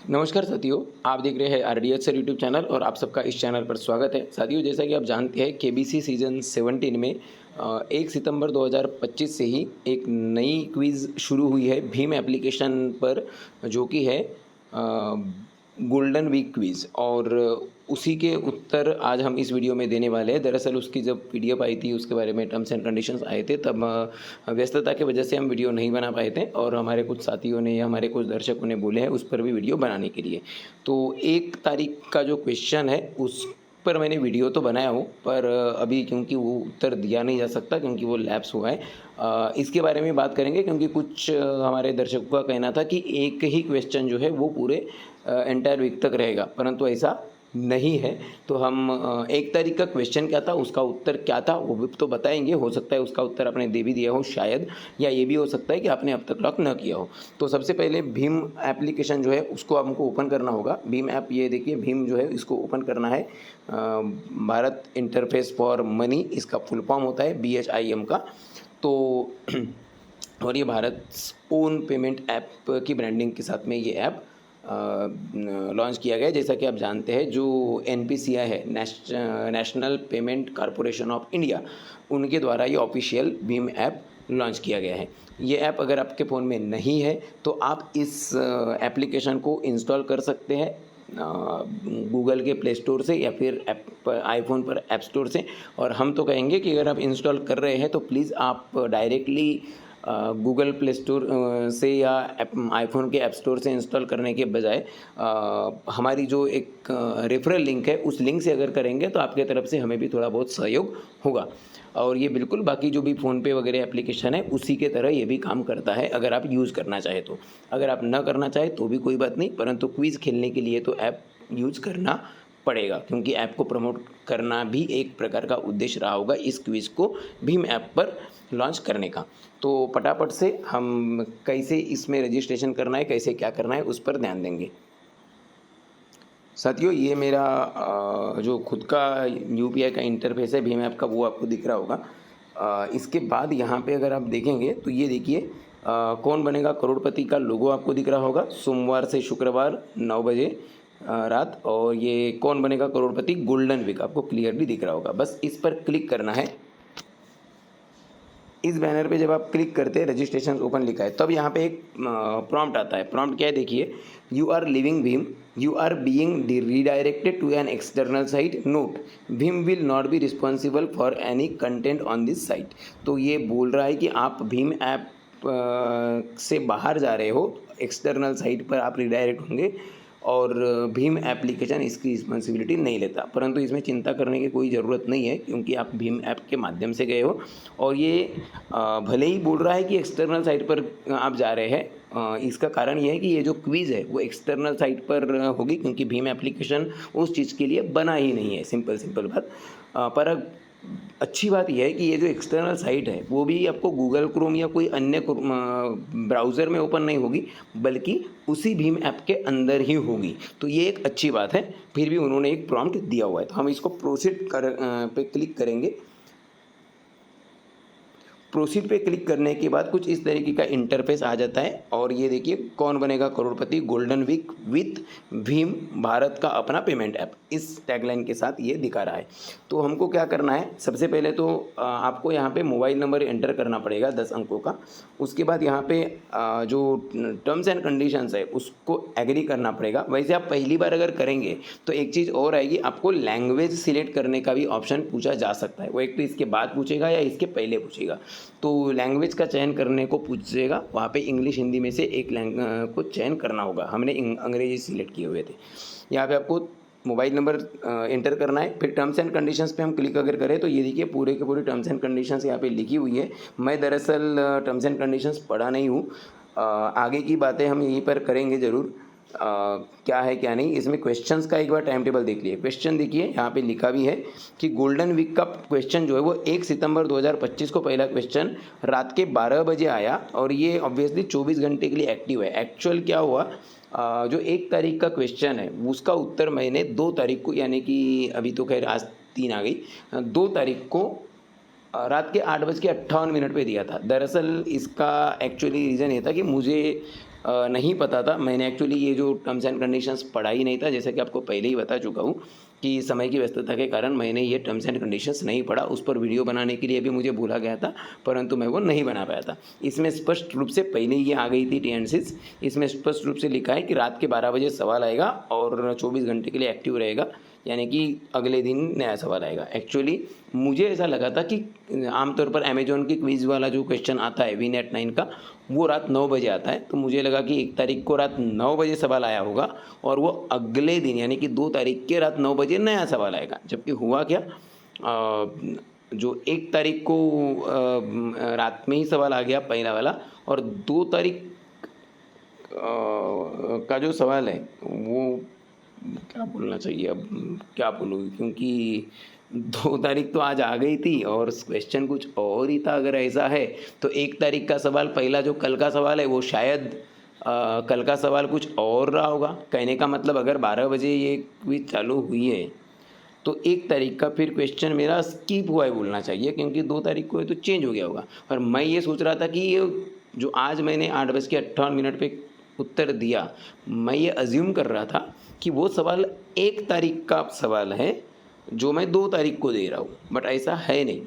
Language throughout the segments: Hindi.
नमस्कार साथियों, आप देख रहे हैं आरडीएच सर यूट्यूब चैनल और आप सबका इस चैनल पर स्वागत है। साथियों, जैसा कि आप जानते हैं केबीसी सीज़न 17 में 1 सितंबर 2025 से ही एक नई क्विज़ शुरू हुई है भीम एप्लीकेशन पर, जो कि है गोल्डन वीक क्विज़। और उसी के उत्तर आज हम इस वीडियो में देने वाले हैं। दरअसल उसकी जब पीडीएफ आई थी, उसके बारे में टर्म्स एंड कंडीशंस आए थे, तब व्यस्तता की वजह से हम वीडियो नहीं बना पाए थे और हमारे कुछ साथियों ने या हमारे कुछ दर्शकों ने बोले हैं उस पर भी वीडियो बनाने के लिए। तो 1 तारीख का जो क्वेश्चन है उस पर मैंने वीडियो तो बनाया हूँ, पर अभी क्योंकि वो उत्तर दिया नहीं जा सकता क्योंकि वो लैप्स हुआ है। इसके बारे में बात करेंगे क्योंकि कुछ हमारे दर्शकों का कहना था कि एक ही क्वेश्चन जो है वो पूरे एंटायर वीक तक रहेगा, परंतु ऐसा नहीं है। तो हम 1 तारीख का क्वेश्चन क्या था, उसका उत्तर क्या था, वो भी तो बताएँगे। हो सकता है उसका उत्तर आपने दे भी दिया हो शायद, या ये भी हो सकता है कि आपने अब तक लॉक न किया हो। तो सबसे पहले भीम एप्लीकेशन जो है उसको हमको ओपन करना होगा। भीम ऐप, ये देखिए भीम जो है इसको ओपन करना है। भारत इंटरफेस फॉर मनी इसका फुल फॉर्म होता है, BHIM का। तो और ये भारत ओन पेमेंट ऐप की ब्रांडिंग के साथ में ये ऐप लॉन्च किया गया है। जैसा कि आप जानते हैं, जो NPCI है, national payment corporation of India, उनके द्वारा ये ऑफिशियल भीम ऐप लॉन्च किया गया है। ये ऐप अगर आपके फ़ोन में नहीं है तो आप इस एप्लीकेशन को इंस्टॉल कर सकते हैं गूगल के प्ले स्टोर से या फिर आईफोन पर ऐप स्टोर से। और हम तो कहेंगे कि अगर आप इंस्टॉल कर रहे हैं तो प्लीज़ आप डायरेक्टली गूगल प्ले स्टोर से या आईफोन के ऐप स्टोर से इंस्टॉल करने के बजाय हमारी जो एक रेफरल लिंक है, उस लिंक से अगर करेंगे तो आपके तरफ से हमें भी थोड़ा बहुत सहयोग होगा। और ये बिल्कुल बाकी जो भी फ़ोनपे वगैरह एप्लीकेशन है उसी के तरह ये भी काम करता है, अगर आप यूज़ करना चाहें तो। अगर आप न करना चाहें तो भी कोई बात नहीं, परंतु क्विज़ खेलने के लिए तो ऐप यूज़ करना पड़ेगा, क्योंकि ऐप को प्रमोट करना भी एक प्रकार का उद्देश्य रहा होगा इस क्विज़ को भीम ऐप पर लॉन्च करने का। तो फटाफट से हम कैसे इसमें रजिस्ट्रेशन करना है, कैसे क्या करना है, उस पर ध्यान देंगे। साथियों, ये मेरा जो खुद का UPI का इंटरफेस है भीम ऐप का, वो आपको दिख रहा होगा। इसके बाद यहाँ पे अगर आप देखेंगे तो ये देखिए कौन बनेगा करोड़पति का लोगो आपको दिख रहा होगा, सोमवार से शुक्रवार 9 बजे रात। और ये कौन बनेगा करोड़पति गोल्डन वीक आपको क्लियरली दिख रहा होगा। बस इस पर क्लिक करना है। इस बैनर पे जब आप क्लिक करते हैं, रजिस्ट्रेशन ओपन लिखा है, तब यहाँ पे एक प्रॉम्प्ट आता है। प्रॉम्प्ट क्या है देखिए, you are living Bhim, you are being redirected to an external site, note Bhim will not be responsible for any content on this site. तो ये बोल रहा है कि आप भीम ऐप से बाहर जा रहे हो, एक्सटर्नल साइट पर आप रिडायरेक्ट होंगे और भीम एप्लीकेशन इसकी रिस्पॉन्सिबिलिटी नहीं लेता। परंतु इसमें चिंता करने की कोई ज़रूरत नहीं है, क्योंकि आप भीम ऐप के माध्यम से गए हो। और ये भले ही बोल रहा है कि एक्सटर्नल साइट पर आप जा रहे हैं, इसका कारण ये है कि ये जो क्विज़ है वो एक्सटर्नल साइट पर होगी, क्योंकि भीम एप्लीकेशन उस चीज़ के लिए बना ही नहीं है। सिंपल बात। पर अच्छी बात यह है कि ये जो एक्सटर्नल साइट है वो भी आपको गूगल क्रोम या कोई अन्य ब्राउज़र में ओपन नहीं होगी, बल्कि उसी भीम ऐप के अंदर ही होगी। तो ये एक अच्छी बात है। फिर भी उन्होंने एक प्रॉम्प्ट दिया हुआ है, तो हम इसको प्रोसीड पे क्लिक करेंगे। प्रोसीड पे क्लिक करने के बाद कुछ इस तरीके का इंटरफेस आ जाता है। और ये देखिए, Kaun Banega Crorepati golden week with Bhim, Bharat का अपना पेमेंट ऐप, इस टैगलाइन के साथ ये दिखा रहा है। तो हमको क्या करना है, सबसे पहले तो आपको यहाँ पे मोबाइल नंबर एंटर करना पड़ेगा 10 अंकों का। उसके बाद यहाँ पे जो टर्म्स एंड कंडीशंस है उसको एग्री करना पड़ेगा। वैसे आप पहली बार अगर करेंगे तो एक चीज़ और आएगी, आपको लैंग्वेज सिलेक्ट करने का भी ऑप्शन पूछा जा सकता है। वो एक तो इसके बाद पूछेगा या इसके पहले पूछेगा। तो लैंग्वेज का चयन करने को पूछेगा, वहाँ पे इंग्लिश हिंदी में से एक को चयन करना होगा। हमने अंग्रेजी सिलेक्ट किए हुए थे। यहाँ पे आपको मोबाइल नंबर एंटर करना है। फिर टर्म्स एंड कंडीशंस पे हम क्लिक अगर करें तो ये देखिए पूरे के पूरे टर्म्स एंड कंडीशंस यहाँ पे लिखी हुई है। मैं दरअसल टर्म्स एंड कंडीशंस पढ़ा नहीं हूँ। आगे की बातें हम यहीं पर करेंगे ज़रूर। क्या है क्या नहीं। इसमें क्वेश्चंस का एक बार टाइम टेबल देख लिए। क्वेश्चन देखिए, यहाँ पे लिखा भी है कि गोल्डन वीक का क्वेश्चन जो है वो 1 सितंबर 2025 को पहला क्वेश्चन रात के 12 बजे आया, और ये ऑब्वियसली 24 घंटे के लिए एक्टिव है। एक्चुअल क्या हुआ, जो 1 तारीख का क्वेश्चन है उसका उत्तर मैंने 2 तारीख को, यानी कि अभी तो खैर आज 3 आ गई, 2 तारीख को रात के 8:58 पे दिया था। दरअसल इसका एक्चुअली रीज़न ये था कि मुझे नहीं पता था। मैंने एक्चुअली ये जो टर्म्स एंड कंडीशंस पढ़ा ही नहीं था, जैसे कि आपको पहले ही बता चुका हूँ कि समय की व्यस्तता के कारण मैंने ये टर्म्स एंड कंडीशंस नहीं पढ़ा। उस पर वीडियो बनाने के लिए भी मुझे बोला गया था, परंतु मैं वो नहीं बना पाया था। इसमें स्पष्ट रूप से पहले ये आ गई थी टी&सीज़। इसमें स्पष्ट रूप से लिखा है कि रात के 12 बजे सवाल आएगा और 24 घंटे के लिए एक्टिव रहेगा, यानी कि अगले दिन नया सवाल आएगा। एक्चुअली मुझे ऐसा लगा था कि आमतौर पर अमेजोन की क्विज़ वाला जो क्वेश्चन आता है VNET 9 का, वो रात 9 बजे आता है। तो मुझे लगा कि 1 तारीख को रात 9 बजे सवाल आया होगा और वो अगले दिन यानी कि 2 तारीख के रात 9 बजे नया सवाल आएगा। जबकि हुआ क्या, जो 1 तारीख को रात में ही सवाल आ गया पहला वाला, और 2 तारीख का जो सवाल है वो क्या बोलना चाहिए, अब क्या बोलूँ, क्योंकि 2 तारीख तो आज आ गई थी और क्वेश्चन कुछ और ही था। अगर ऐसा है तो 1 तारीख का सवाल, पहला जो कल का सवाल है, वो शायद कल का सवाल कुछ और रहा होगा। कहने का मतलब अगर 12 बजे ये क्विज चालू हुई है तो 1 तारीख का फिर क्वेश्चन मेरा स्किप हुआ है बोलना चाहिए, क्योंकि 2 तारीख को है तो चेंज हो गया होगा। और मैं ये सोच रहा था कि ये जो आज मैंने 8:58 पे उत्तर दिया, मैं ये अज्यूम कर रहा था कि वो सवाल 1 तारीख का सवाल है जो मैं 2 तारीख को दे रहा हूँ, बट ऐसा है नहीं।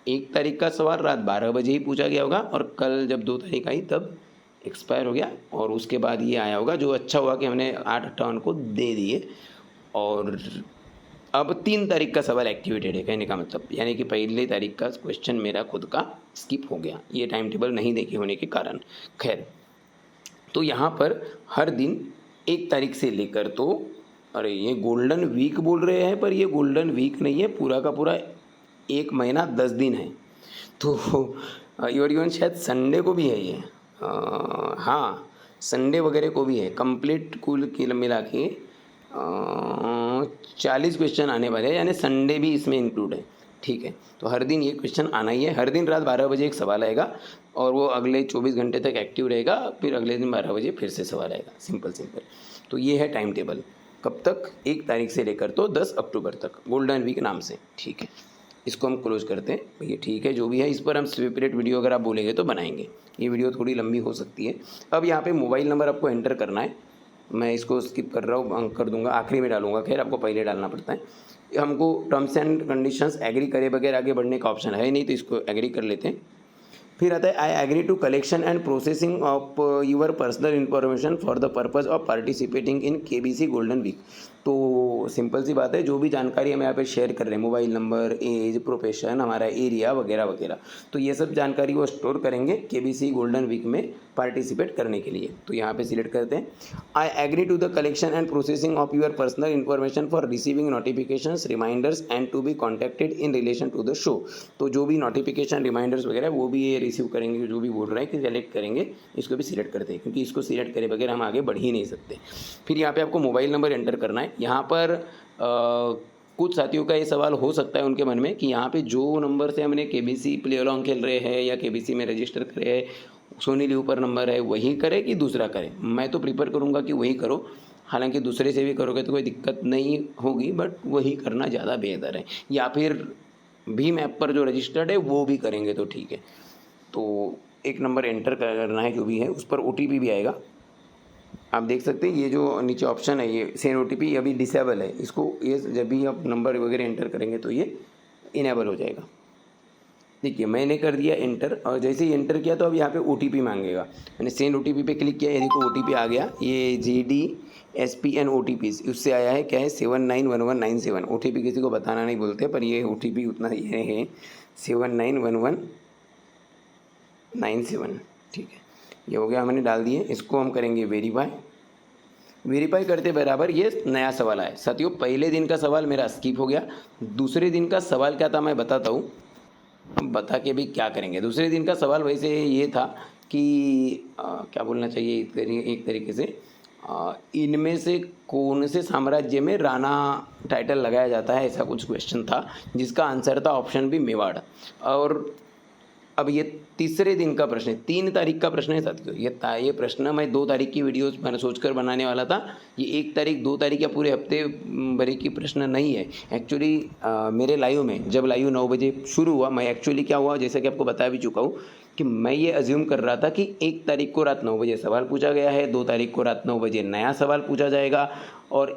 1 तारीख का सवाल रात 12 बजे ही पूछा गया होगा और कल जब 2 तारीख आई तब एक्सपायर हो गया और उसके बाद ये आया होगा। जो अच्छा हुआ कि हमने 8:58 को दे दिए और अब 3 तारीख का सवाल एक्टिवेटेड है, कहने का मतलब, यानी कि पहली तारीख का क्वेश्चन मेरा खुद का स्किप हो गया, ये टाइम टेबल नहीं देखे होने के कारण। खैर, तो यहाँ पर हर दिन 1 तारीख से लेकर, तो अरे ये गोल्डन वीक बोल रहे हैं, पर ये गोल्डन वीक नहीं है, पूरा का पूरा 1 महीना 10 दिन है। तो इवन शायद संडे को भी है ये, हाँ संडे वगैरह को भी है। कंप्लीट कुल मिला के 40 क्वेश्चन आने वाले हैं, यानी संडे भी इसमें इंक्लूड है। ठीक है, तो हर दिन ये क्वेश्चन आना ही है। हर दिन रात 12 बजे एक सवाल आएगा और वो अगले 24 घंटे तक एक्टिव रहेगा, फिर अगले दिन 12 बजे फिर से सवाल आएगा। सिंपल। तो ये है टाइम टेबल, कब तक, 1 तारीख से लेकर तो 10 अक्टूबर तक, गोल्डन वीक नाम से। ठीक है, इसको हम क्लोज करते हैं। ये ठीक है, जो भी है इस पर हम सेपरेट वीडियो अगर आप बोलेंगे तो बनाएंगे। ये वीडियो थोड़ी लंबी हो सकती है। अब यहाँ पे मोबाइल नंबर आपको एंटर करना है। मैं इसको स्किप कर रहा हूँ, कर दूंगा, आखिरी में डालूंगा। खैर, आपको पहले डालना पड़ता है। हमको टर्म्स एंड कंडीशंस एग्री करे बगैर आगे बढ़ने का ऑप्शन है नहीं, तो इसको एग्री कर लेते हैं। फिर आता है I agree to collection and processing of your personal information for the purpose of participating in KBC golden week. तो सिंपल सी बात है, जो भी जानकारी हम यहाँ पे शेयर कर रहे हैं, मोबाइल नंबर, एज, प्रोफेशन, हमारा एरिया वगैरह वगैरह, तो ये सब जानकारी वो स्टोर करेंगे KBC गोल्डन वीक में पार्टिसिपेट करने के लिए। तो यहाँ पे सिलेक्ट करते हैं I agree to the collection and processing of your personal information for receiving notifications, reminders and to be contacted in relation to the show. तो जो भी नोटिफिकेशन, रिमाइंडर्स वगैरह वो भी ये रिसीव करेंगे, जो भी बोल रहा है कि सेलेक्ट करेंगे, इसको भी सिलेक्ट करते हैं, क्योंकि इसको सिलेक्ट करे बगैर हम आगे बढ़ ही नहीं सकते। फिर यहाँ पे आपको मोबाइल नंबर एंटर करना है। यहाँ पर कुछ साथियों का ये सवाल हो सकता है उनके मन में कि यहाँ पे जो नंबर से हमने KBC प्ले अलॉन्ग खेल रहे हैं या KBC में रजिस्टर करे हैं, सोनी लिव पर नंबर है, वही करे कि दूसरा करे। मैं तो प्रीफर करूँगा कि वही करो, हालांकि दूसरे से भी करोगे तो कोई दिक्कत नहीं होगी, बट वही करना ज़्यादा बेहतर है। या फिर भीम ऐप पर जो रजिस्टर्ड है वो भी करेंगे तो ठीक है। तो एक नंबर एंटर करना है जो भी है, उस पर OTP भी आएगा। आप देख सकते हैं ये जो नीचे ऑप्शन है, ये सेंड OTP अभी डिसेबल है, इसको ये जब भी आप नंबर वगैरह एंटर करेंगे तो ये इनेबल हो जाएगा। देखिए मैंने कर दिया एंटर, और जैसे ही एंटर किया तो अब यहाँ पे OTP मांगेगा। मैंने सेंड OTP पे क्लिक किया, ये देखो OTP आ गया। ये GDSPN OTP उससे आया है, क्या है, 791197। OTP किसी को बताना नहीं बोलते, पर ये OTP उतना ये है, 791197। ठीक है, ये हो गया, हमने डाल दिए। इसको हम करेंगे वेरीफाई करते बराबर ये नया सवाल आया। साथियों, पहले दिन का सवाल मेरा स्किप हो गया। दूसरे दिन का सवाल क्या था मैं बताता हूँ, बता के भी क्या करेंगे। दूसरे दिन का सवाल वैसे ये था कि क्या बोलना चाहिए, एक तरीके से इनमें से कौन से साम्राज्य में राणा टाइटल लगाया जाता है, ऐसा कुछ क्वेश्चन था, जिसका आंसर था ऑप्शन बी मेवाड़। और अब ये तीसरे दिन का प्रश्न है, 3 तारीख का प्रश्न है साथियों। ये प्रश्न मैं 2 तारीख की वीडियोस मैंने सोचकर बनाने वाला था। ये 1 तारीख, 2 तारीख या पूरे हफ्ते भरी की प्रश्न नहीं है। एक्चुअली मेरे लाइव में जब लाइव 9 बजे शुरू हुआ, मैं एक्चुअली क्या हुआ, जैसा कि आपको बता भी चुका हूँ कि मैं ये अज्यूम कर रहा था कि 1 तारीख को रात 9 बजे सवाल पूछा गया है, 2 तारीख को रात 9 बजे नया सवाल पूछा जाएगा और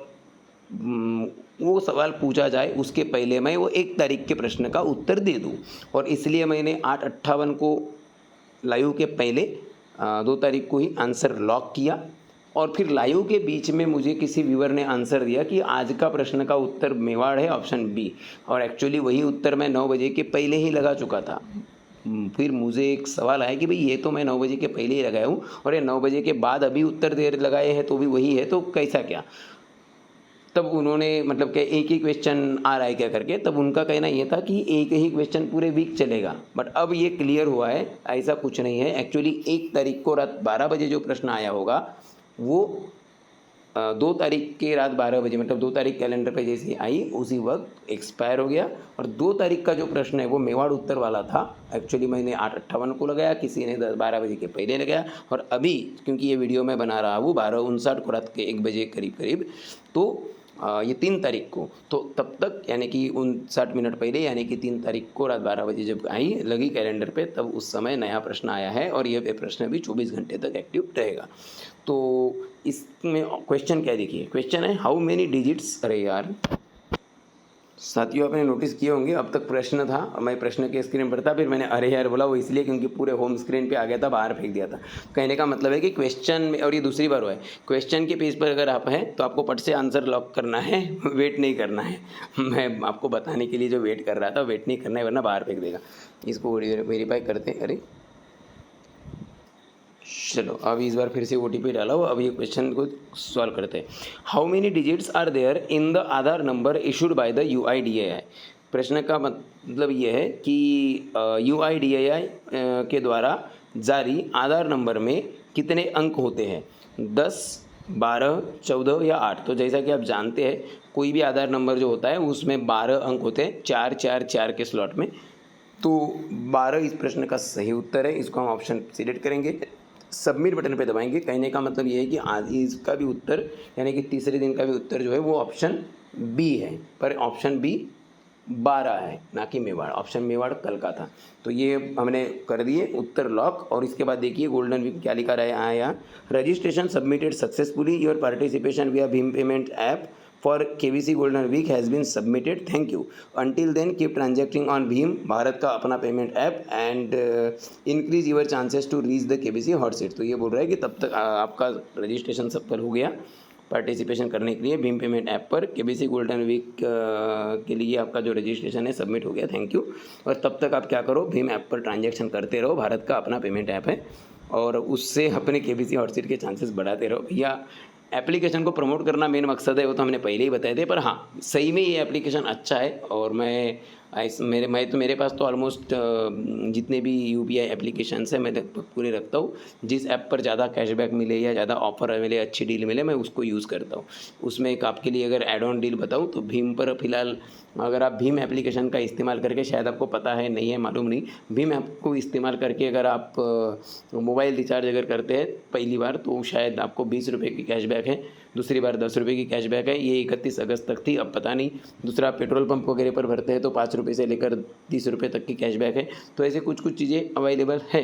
वो सवाल पूछा जाए उसके पहले मैं वो 1 तारीख के प्रश्न का उत्तर दे दूँ। और इसलिए मैंने 8:58 को लाइव के पहले 2 तारीख को ही आंसर लॉक किया। और फिर लाइव के बीच में मुझे किसी व्यूअर ने आंसर दिया कि आज का प्रश्न का उत्तर मेवाड़ है, ऑप्शन बी। और एक्चुअली वही उत्तर मैं 9 बजे के पहले ही लगा चुका था। फिर मुझे एक सवाल आया कि भाई ये तो मैं 9 बजे के पहले ही लगाया हूँ और ये 9 बजे के बाद अभी उत्तर देर लगाए हैं तो भी वही है, तो कैसा क्या। तब उन्होंने मतलब कि एक ही क्वेश्चन आ रहा है क्या करके, तब उनका कहना ये था कि एक ही क्वेश्चन पूरे वीक चलेगा। बट अब ये क्लियर हुआ है ऐसा कुछ नहीं है। एक्चुअली 1 तारीख को रात 12 बजे जो प्रश्न आया होगा वो 2 तारीख के रात 12 बजे, मतलब 2 तारीख कैलेंडर पे जैसे आई उसी वक्त एक्सपायर हो गया। और 2 तारीख का जो प्रश्न है वो मेवाड़ उत्तर वाला था। एक्चुअली मैंने 8:58 को लगाया, किसी ने 12 बजे के पहले लगाया। और अभी क्योंकि ये वीडियो मैं बना रहा हूँ 12:59 को रात के 1 बजे करीब, तो ये 3 तारीख को, तो तब तक यानी कि 59 मिनट पहले यानी कि 3 तारीख को रात 12 बजे जब आई लगी कैलेंडर पे, तब उस समय नया प्रश्न आया है और ये प्रश्न भी 24 घंटे तक एक्टिव रहेगा। तो इसमें क्वेश्चन क्या देखिए, क्वेश्चन है हाउ मेनी डिजिट्स। अरे यार साथियों आपने नोटिस किए होंगे अब तक प्रश्न था, मैं प्रश्न के स्क्रीन पर था, फिर मैंने अरे यार बोला, वो इसलिए क्योंकि पूरे होम स्क्रीन पे आ गया था, बाहर फेंक दिया था। कहने का मतलब है कि क्वेश्चन में, और ये दूसरी बार हुआ है, क्वेश्चन के पेज पर अगर आप हैं तो आपको पट से आंसर लॉक करना है, वेट नहीं करना है। मैं आपको बताने के लिए जो वेट कर रहा था वेट नहीं करना है, वरना बाहर फेंक देगा। इसको वेरीफाई करते हैं। अरे चलो अब इस बार फिर से OTP डाला हो। अब ये क्वेश्चन को सॉल्व करते हैं। How many digits are there in the Aadhaar number issued by the UIDAI। प्रश्न का मतलब ये है कि UIDAI के द्वारा जारी आधार नंबर में कितने अंक होते हैं, 10, 12, 14 या 8। तो जैसा कि आप जानते हैं कोई भी आधार नंबर जो होता है उसमें 12 अंक होते हैं, 4 4 4 के स्लॉट में। तो 12 इस प्रश्न का सही उत्तर है। इसको हम ऑप्शन सिलेक्ट करेंगे, सबमिट बटन पे दबाएंगे। कहने का मतलब ये है कि आज इसका भी उत्तर यानी कि तीसरे दिन का भी उत्तर जो है वो ऑप्शन बी है, पर ऑप्शन बी 12 है ना कि मेवाड़। ऑप्शन मेवाड़ कल का था। तो ये हमने कर दिए उत्तर लॉक। और इसके बाद देखिए गोल्डन वीक क्या लिखा रहा है यहाँ, registration submitted successfully, your participation via भीम payment app for KBC Golden Week has been submitted, thank you, until then keep transacting on भीम, भारत का अपना payment app, and increase your chances to reach the KBC hot seat. तो ये बोल रहा है कि तब तक आपका रजिस्ट्रेशन सफल हो गया पार्टिसिपेशन करने के लिए भीम पेमेंट ऐप पर। KBC गोल्डन वीक के लिए आपका जो रजिस्ट्रेशन है सबमिट हो गया, थैंक यू। और तब तक आप क्या करो, भीम ऐप पर ट्रांजैक्शन करते रहो, भारत का अपना पेमेंट ऐप है, और उससे अपने KBC हॉट सीट के चांसेस बढ़ाते रहो। भैया एप्लीकेशन को प्रमोट करना मेन मकसद है, वो तो हमने पहले ही बताए थे। पर हाँ सही में ये एप्लीकेशन अच्छा है। और मेरे पास तो ऑलमोस्ट जितने भी UPI एप्लीकेशंस हैं मैं लगभग पूरे रखता हूँ। जिस ऐप पर ज़्यादा कैशबैक मिले या ज़्यादा ऑफर मिले, अच्छी डील मिले, मैं उसको यूज़ करता हूँ। उसमें एक आपके लिए अगर एड ऑन डील बताऊँ तो भीम पर फ़िलहाल अगर आप भीम एप्लीकेशन का इस्तेमाल करके, शायद आपको पता है नहीं है मालूम नहीं, भीम ऐप को इस्तेमाल करके अगर आप मोबाइल रिचार्ज अगर करते हैं पहली बार तो शायद आपको 20 रुपये की कैशबैक है, दूसरी बार 10 रुपये की कैशबैक है। ये 31 अगस्त तक थी, अब पता नहीं। दूसरा पेट्रोल पंप वगैरह पर भरते हैं तो 5 रुपये से लेकर 30 रुपये तक की कैशबैक है। तो ऐसे कुछ चीज़ें अवेलेबल है,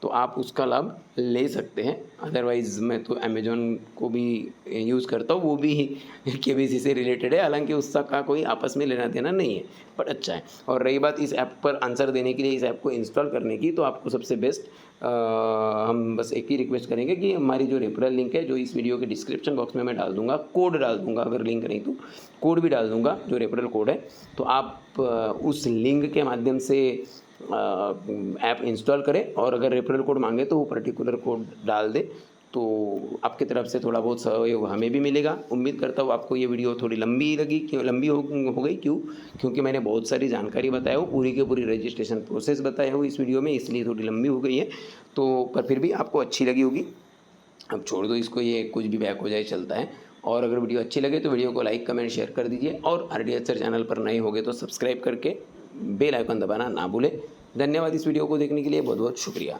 तो आप उसका लाभ ले सकते हैं। अदरवाइज़ मैं तो अमेजोन को भी यूज़ करता हूँ, वो भी KBC से रिलेटेड है, हालांकि उसका का कोई आपस में लेना देना नहीं है, बट अच्छा है। और रही बात इस ऐप पर आंसर देने के लिए, इस ऐप को इंस्टॉल करने की, तो आपको सबसे बेस्ट हम बस एक ही रिक्वेस्ट करेंगे कि हमारी जो रेफरल लिंक है, जो इस वीडियो के डिस्क्रिप्शन बॉक्स में मैं डाल दूंगा, कोड डाल दूंगा, अगर लिंक नहीं तो कोड भी डाल दूंगा, जो रेफरल कोड है, तो आप उस लिंक के माध्यम से ऐप इंस्टॉल करें। और अगर रेफरल कोड मांगे तो वो पर्टिकुलर कोड डाल दे, तो आपकी तरफ से थोड़ा बहुत सहयोग हमें भी मिलेगा। उम्मीद करता हूँ आपको ये वीडियो थोड़ी लंबी लगी, क्यों लंबी हो गई, क्योंकि मैंने बहुत सारी जानकारी बताया हूँ, पूरी की पूरी रजिस्ट्रेशन प्रोसेस बताया हूँ इस वीडियो में, इसलिए थोड़ी लंबी हो गई है। तो पर फिर भी आपको अच्छी लगी होगी। अब छोड़ दो इसको, ये कुछ भी बैक हो जाए चलता है। और अगर वीडियो अच्छी लगे तो वीडियो को लाइक कमेंट शेयर कर दीजिए, और RDH सर चैनल पर नए होंगे तो सब्सक्राइब करके बेल आइकन दबाना ना भूलें। धन्यवाद इस वीडियो को देखने के लिए, बहुत बहुत शुक्रिया।